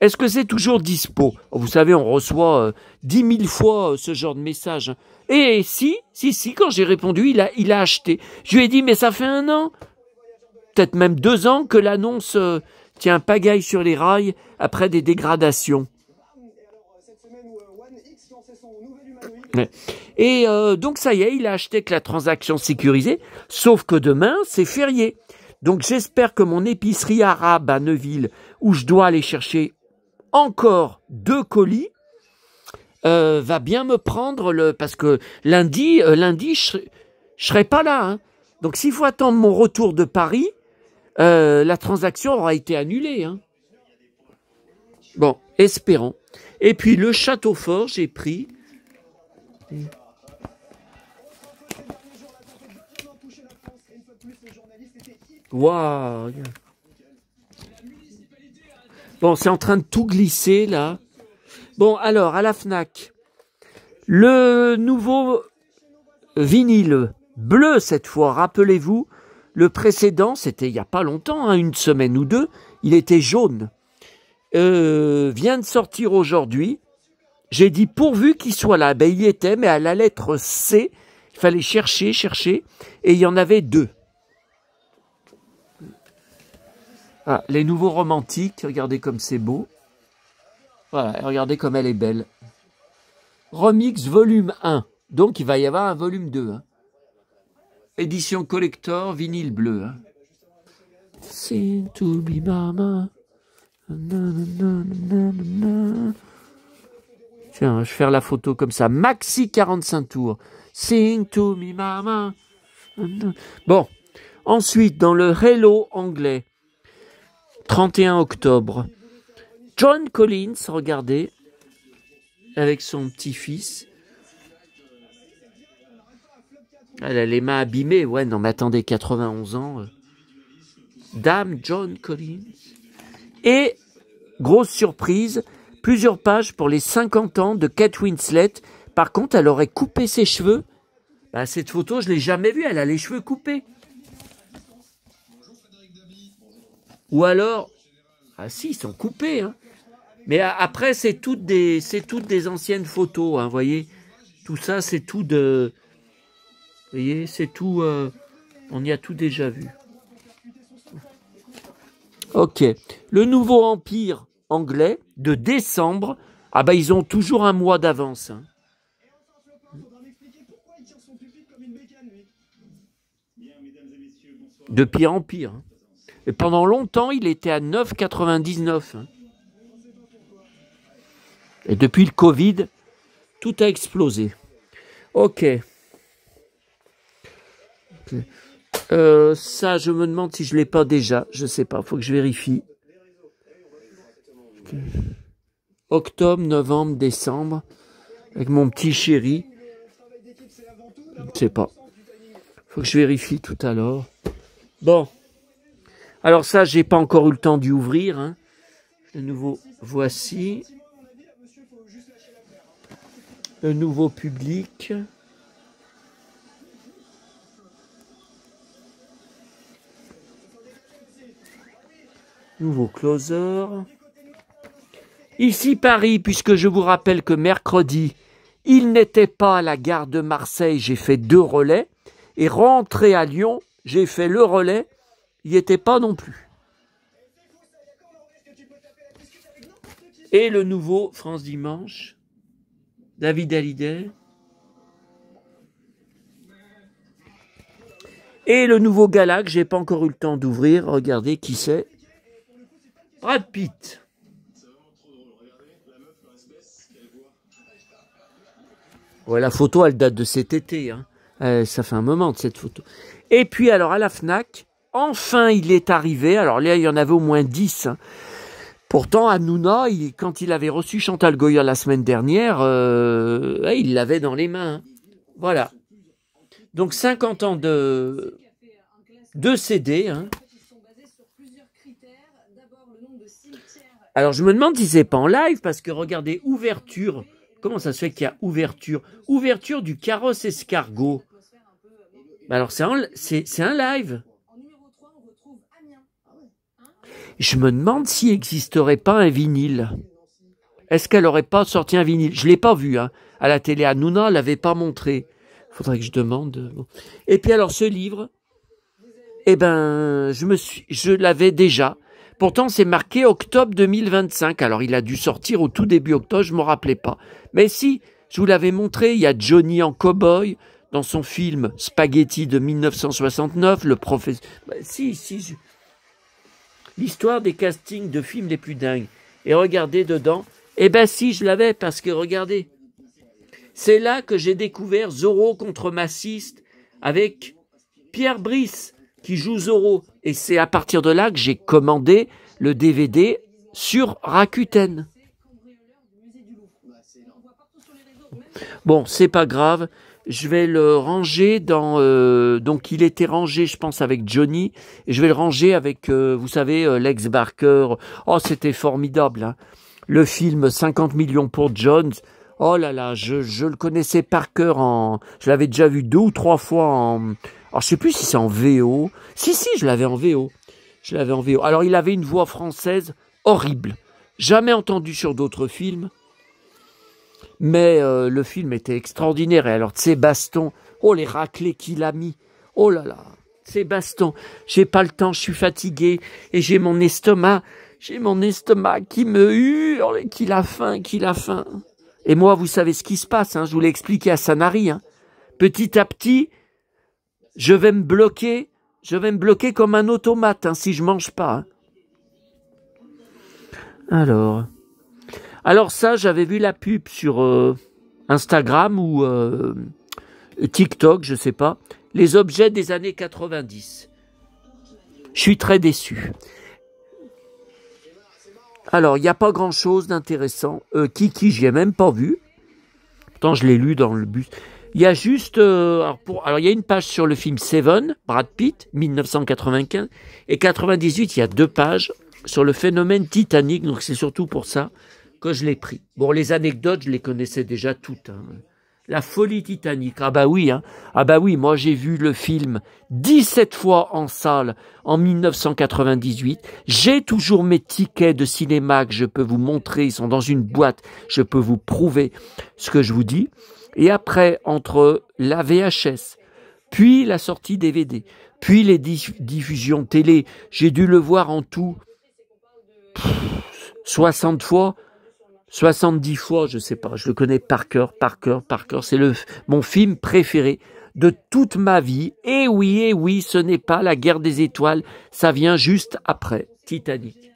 Est-ce que c'est toujours dispo? Vous savez, on reçoit 10 000 fois ce genre de message. Et si, quand j'ai répondu, il a acheté. Je lui ai dit, mais ça fait 1 an, peut-être même 2 ans que l'annonce tient pagaille sur les rails après des dégradations. Ouais. Et donc ça y est, il a acheté avec la transaction sécurisée, sauf que demain, c'est férié. Donc j'espère que mon épicerie arabe à Neuville, où je dois aller chercher encore 2 colis, va bien me prendre parce que lundi, je serai pas là. Hein. Donc s'il faut attendre mon retour de Paris, la transaction aura été annulée. Hein. Bon, espérons. Et puis le château fort, j'ai pris. Waouh. Bon, c'est en train de tout glisser là. Bon, alors, à la FNAC, le nouveau vinyle bleu cette fois, rappelez-vous, le précédent, c'était il n'y a pas longtemps, hein, 1 semaine ou 2, il était jaune. Vient de sortir aujourd'hui. J'ai dit pourvu qu'il soit là. Ben, il y était, mais à la lettre C, il fallait chercher, et il y en avait 2. Ah, les nouveaux romantiques, regardez comme c'est beau. Voilà, regardez comme elle est belle. Remix volume 1. Donc il va y avoir un volume 2. Hein. Édition collector, vinyle bleu. Hein. Sing to me mama. Tiens, je vais faire la photo comme ça. Maxi 45 tours. Sing to me mama. Bon. Ensuite, dans le Hello anglais. 31 octobre. John Collins, regardez, avec son petit-fils. Elle a les mains abîmées. Ouais, non, mais attendez, 91 ans. Dame John Collins. Et, grosse surprise, plusieurs pages pour les 50 ans de Kate Winslet. Par contre, elle aurait coupé ses cheveux. Bah, cette photo, je ne l'ai jamais vue. Elle a les cheveux coupés. Ou alors, ah si, ils sont coupés, hein. Mais après, c'est toutes des anciennes photos, hein, voyez. Tout ça, c'est tout de, vous voyez, c'est tout, on y a tout déjà vu. Ok, le nouveau Empire anglais de décembre, ah bah ils ont toujours un mois d'avance. Hein. De pire en pire. Hein. Et pendant longtemps, il était à 9,99. Hein. Et depuis le Covid, tout a explosé. Ok. Ça, je me demande si je ne l'ai pas déjà. Je ne sais pas, il faut que je vérifie. Okay. Octobre, novembre, décembre. Avec mon petit chéri. Je ne sais pas. Il faut que je vérifie tout à l'heure. Bon. Alors ça, j'ai pas encore eu le temps d'y ouvrir. Hein. De nouveau, voici. Le nouveau public. Nouveau closer. Ici Paris, puisque je vous rappelle que mercredi, il n'était pas à la gare de Marseille, j'ai fait 2 relais. Et rentré à Lyon, j'ai fait le relais. Il n'y était pas non plus. Et le nouveau France Dimanche, David Hallyday. Et le nouveau gala que j'ai pas encore eu le temps d'ouvrir. Regardez qui c'est. Brad Pitt. Ouais, la photo, elle date de cet été. Hein. Ça fait un moment de cette photo. Et puis alors à la FNAC, enfin, il est arrivé. Alors là, il y en avait au moins 10. Hein. Pourtant, Hanouna, quand il avait reçu Chantal Goya la semaine dernière, il l'avait dans les mains. Hein. Voilà. Donc, 50 ans de 2 CD. Hein. Alors, je me demande si c'est pas en live, parce que regardez, ouverture. Comment ça se fait qu'il y a ouverture? Ouverture du carrosse escargot. Alors, c'est un live. Je me demande s'il n'existerait pas un vinyle. Est-ce qu'elle n'aurait pas sorti un vinyle? Je ne l'ai pas vu hein, à la télé. Hanouna ne l'avait pas montré. Il faudrait que je demande. Et puis alors, ce livre, eh ben, je l'avais déjà. Pourtant, c'est marqué octobre 2025. Alors, il a dû sortir au tout début octobre, je ne me rappelais pas. Mais si, je vous l'avais montré, il y a Johnny en cow-boy dans son film Spaghetti de 1969, le professeur... L'histoire des castings de films les plus dingues. Et regardez dedans. Eh ben si, je l'avais, parce que regardez. C'est là que j'ai découvert Zorro contre Massiste avec Pierre Brice qui joue Zorro. Et c'est à partir de là que j'ai commandé le DVD sur Rakuten. Bon, c'est pas grave. Je vais le ranger dans... donc, il était rangé, je pense, avec Johnny. Et je vais le ranger avec, vous savez, Lex Barker. Oh, c'était formidable. Hein. Le film 50 millions pour Jones. Oh là là, je le connaissais par cœur en... Je l'avais déjà vu 2 ou 3 fois en... Alors, je sais plus si c'est en VO. Si, je l'avais en VO. Je l'avais en VO. Alors, il avait une voix française horrible. Jamais entendu sur d'autres films. Mais le film était extraordinaire. Et alors, ces bastons, oh, les raclés qu'il a mis. Oh là là, ces bastons. J'ai pas le temps, je suis fatigué. Et j'ai mon estomac qui me hurle, qu'il a faim. Et moi, vous savez ce qui se passe, hein, je vous l'ai expliqué à Sanary. Hein. Petit à petit, je vais me bloquer comme un automate hein, si je mange pas. Hein. Alors ça, j'avais vu la pub sur Instagram ou TikTok, je sais pas. Les objets des années 90. Je suis très déçu. Alors, il n'y a pas grand-chose d'intéressant. Kiki, j'y ai même pas vu. Pourtant, je l'ai lu dans le bus. Il y a juste... alors, il y a une page sur le film Seven, Brad Pitt, 1995. Et 98, il y a 2 pages sur le phénomène Titanic. Donc, c'est surtout pour ça que je l'ai pris. Bon, les anecdotes, je les connaissais déjà toutes. Hein. La folie Titanic. Ah bah oui, hein. Ah bah oui, moi j'ai vu le film 17 fois en salle en 1998. J'ai toujours mes tickets de cinéma que je peux vous montrer. Ils sont dans une boîte. Je peux vous prouver ce que je vous dis. Et après, entre la VHS, puis la sortie DVD, puis les diffusions télé, j'ai dû le voir en tout 60 fois. 70 fois, je sais pas, je le connais par cœur. C'est mon film préféré de toute ma vie. Et oui, ce n'est pas La Guerre des Étoiles, ça vient juste après Titanic.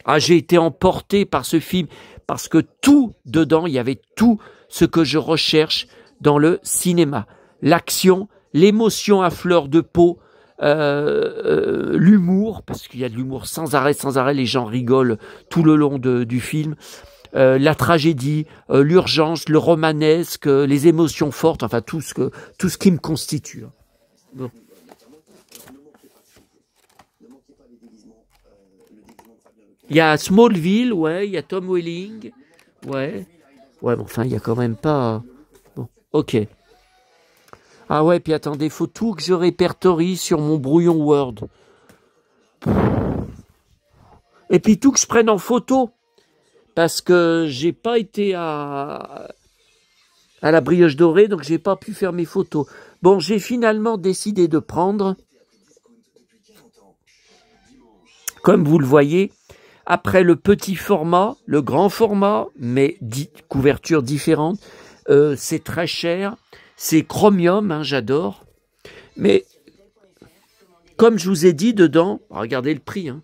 Ah, j'ai été emporté par ce film parce que tout dedans, il y avait tout ce que je recherche dans le cinéma. L'action, l'émotion à fleur de peau, l'humour, parce qu'il y a de l'humour sans arrêt, les gens rigolent tout le long du film, la tragédie, l'urgence, le romanesque, les émotions fortes, enfin tout ce qui me constitue. Bon. Il y a Smallville, ouais, il y a Tom Welling, ouais, mais enfin il y a quand même pas... Bon, ok. Ah ouais, puis attendez, faut tout que je répertorie sur mon brouillon Word. Et puis tout que je prenne en photo. Parce que j'ai pas été à la brioche dorée, donc j'ai pas pu faire mes photos. Bon, j'ai finalement décidé de prendre, comme vous le voyez, après le petit format, le grand format, mais couverture différente, c'est très cher. C'est chromium, hein, j'adore. Mais, comme je vous ai dit dedans, regardez le prix. Hein,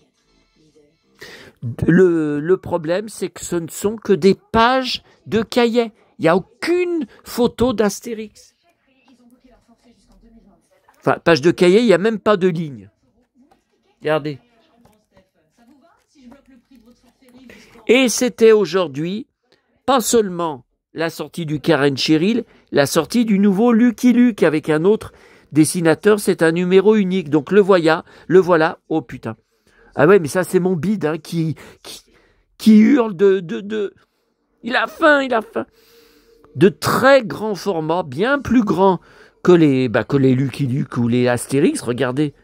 le problème, c'est que ce ne sont que des pages de cahiers. Il n'y a aucune photo d'Astérix. Enfin, page de cahier, il n'y a même pas de ligne. Regardez. Et c'était aujourd'hui, pas seulement la sortie du Karen Cheryl, la sortie du nouveau Lucky Luke avec un autre dessinateur, c'est un numéro unique. Donc le voilà. Oh putain. Ah ouais, mais ça c'est mon bide hein, qui hurle de... Il a faim. De très grands formats, bien plus grands que les Lucky Luke ou les Astérix, regardez.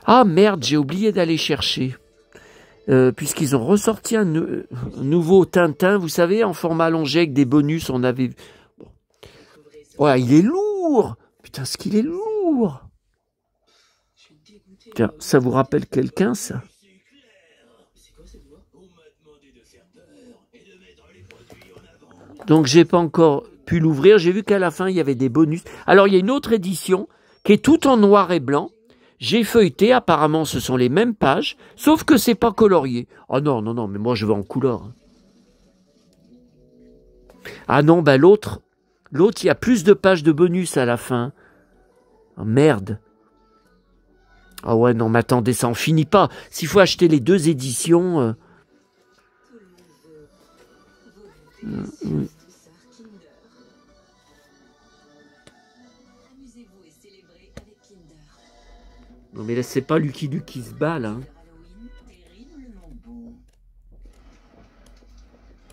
Ah merde, j'ai oublié d'aller chercher. Puisqu'ils ont ressorti un nouveau Tintin, vous savez, en format allongé avec des bonus, on avait... Bon. Ouais, il est lourd. Putain, ce qu'il est lourd. Tiens, ça vous rappelle quelqu'un, ça? Donc, j'ai pas encore pu l'ouvrir. J'ai vu qu'à la fin, il y avait des bonus. Alors, il y a une autre édition qui est toute en noir et blanc. J'ai feuilleté, apparemment ce sont les mêmes pages, sauf que c'est pas colorié. Oh non, mais moi je veux en couleur. Ah non, bah l'autre, il y a plus de pages de bonus à la fin. Oh merde. Ah ouais, non, mais attendez, ça en finit pas. S'il faut acheter les deux éditions... Non mais là c'est pas Lucky Luke qui se bat là.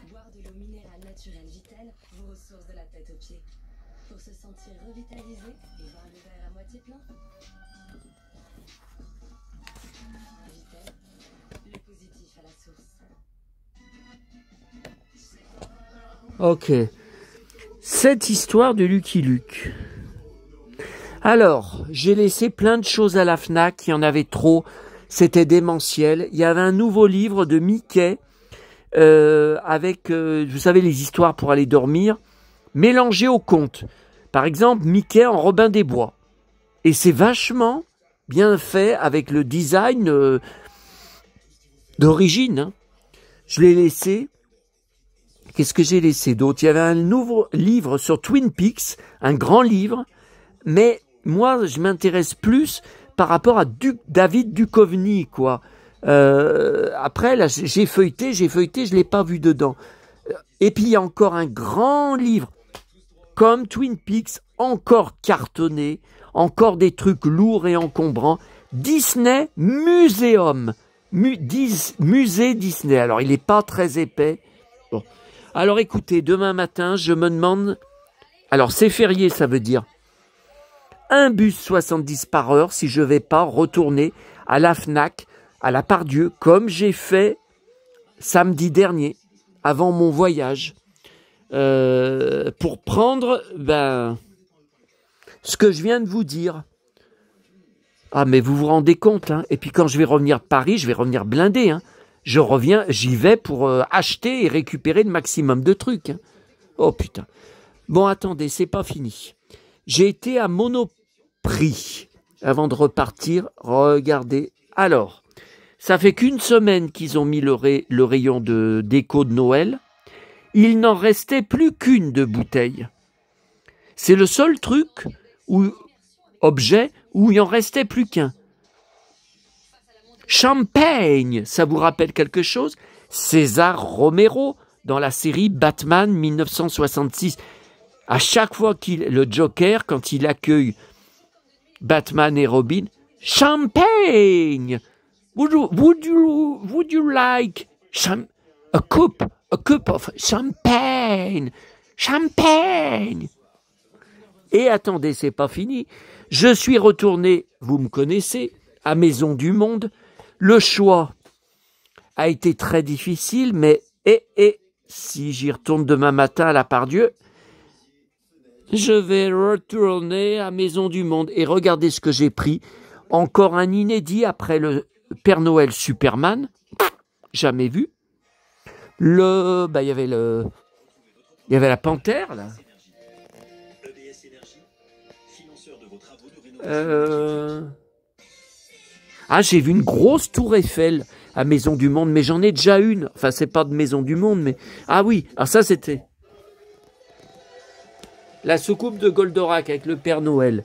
Boire de l'eau minérale naturelle Vittel vous ressource de la tête aux pieds. Pour se sentir revitalisé et voir le verre à moitié plein. Vittel, le positif à la source. Ok. Cette histoire de Lucky Luke. Alors, j'ai laissé plein de choses à la FNAC, il y en avait trop, c'était démentiel. Il y avait un nouveau livre de Mickey, avec, vous savez, les histoires pour aller dormir, mélangées au conte. Par exemple, Mickey en Robin des Bois. Et c'est vachement bien fait avec le design d'origine. Hein. Je l'ai laissé. Qu'est-ce que j'ai laissé d'autre? Il y avait un nouveau livre sur Twin Peaks, un grand livre, mais... Moi, je m'intéresse plus par rapport à David Duchovny, quoi. Après, là, j'ai feuilleté, je l'ai pas vu dedans. Et puis, il y a encore un grand livre, comme Twin Peaks, encore cartonné, encore des trucs lourds et encombrants. Disney Museum. Musée Disney. Alors, il n'est pas très épais. Bon. Alors, écoutez, demain matin, je me demande... Alors, c'est férié, ça veut dire... un bus 70 par heure si je ne vais pas retourner à la FNAC, à la Pardieu, comme j'ai fait samedi dernier, avant mon voyage, pour prendre ce que je viens de vous dire. Ah, mais vous vous rendez compte, hein. Et puis quand je vais revenir de Paris, je vais revenir blindé. Hein. J'y vais pour acheter et récupérer le maximum de trucs. Hein. Oh putain. Bon, attendez, c'est pas fini. J'ai été à Monoprix avant de repartir. Regardez. Alors, ça fait qu'une semaine qu'ils ont mis le rayon de déco de Noël. Il n'en restait plus qu'une de bouteille. C'est le seul objet où il n'en restait plus qu'un. Champagne, ça vous rappelle quelque chose? César Romero dans la série Batman 1966. À chaque fois le Joker, quand il accueille Batman et Robin, champagne. Would you like a cup of champagne? Champagne. Et attendez, c'est pas fini. Je suis retourné, vous me connaissez, à Maison du Monde. Le choix a été très difficile, mais si j'y retourne demain matin à la Pardieu, je vais retourner à Maison du Monde et regardez ce que j'ai pris. Encore un inédit après le Père Noël Superman. Jamais vu. Il y avait la panthère, là. J'ai vu une grosse tour Eiffel à Maison du Monde, mais j'en ai déjà une. Enfin, c'est pas de Maison du Monde, mais... Ah oui, alors ça, c'était... La soucoupe de Goldorak avec le Père Noël.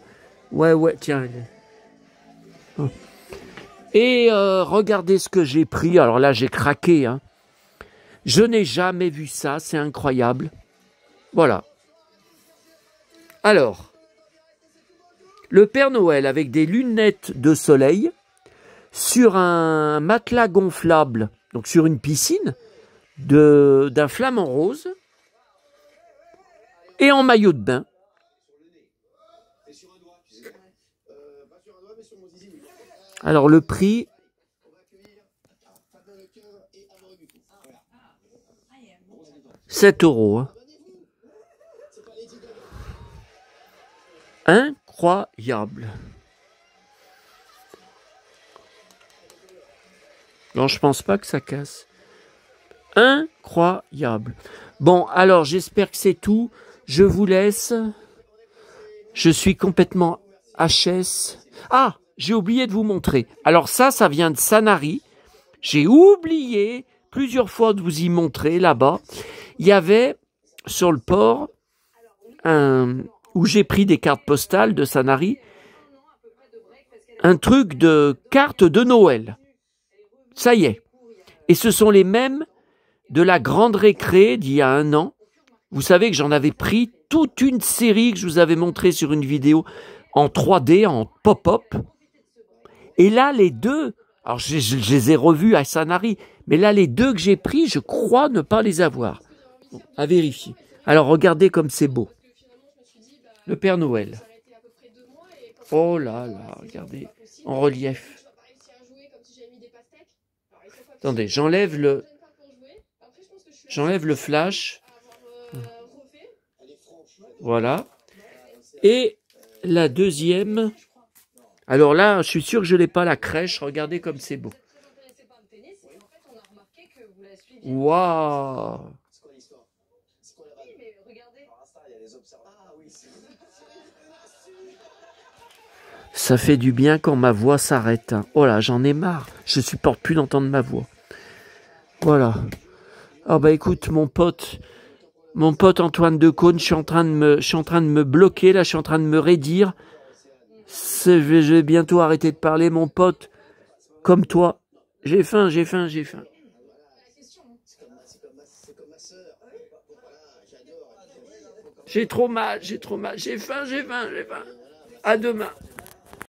Ouais, tiens. Et regardez ce que j'ai pris. Alors là, j'ai craqué. Hein. Je n'ai jamais vu ça. C'est incroyable. Voilà. Alors, le Père Noël avec des lunettes de soleil sur un matelas gonflable, donc sur une piscine d'un flamant rose et en maillot de bain. Alors le prix, 7 €. Hein. Incroyable. Non, je pense pas que ça casse. Incroyable. Bon, alors j'espère que c'est tout. Je vous laisse. Je suis complètement HS. Ah, j'ai oublié de vous montrer. Alors ça vient de Sanary. J'ai oublié plusieurs fois de vous y montrer là-bas. Il y avait sur le port où j'ai pris des cartes postales de Sanary, un truc de carte de Noël. Ça y est. Et ce sont les mêmes de la grande récré d'il y a 1 an. Vous savez que j'en avais pris toute une série que je vous avais montré sur une vidéo en 3D, en pop-up. Et là, les deux, alors je les ai revus à Sanary, mais là, les deux que j'ai pris, je crois ne pas les avoir. Bon, à vérifier. Alors, regardez comme c'est beau. Le Père Noël. Oh là là, regardez, en relief. Attendez, j'enlève le flash. Voilà. Et la deuxième. Alors là, je suis sûr que je n'ai pas la crèche. Regardez comme c'est beau. Waouh! Ça fait du bien quand ma voix s'arrête. Hein. Oh là, j'en ai marre. Je supporte plus d'entendre ma voix. Voilà. Ah bah écoute, mon pote Antoine Decaune, je suis en train de me bloquer, là, je suis en train de me raidir. Je vais bientôt arrêter de parler, mon pote. Comme toi. J'ai faim. J'ai trop mal. J'ai faim. À demain.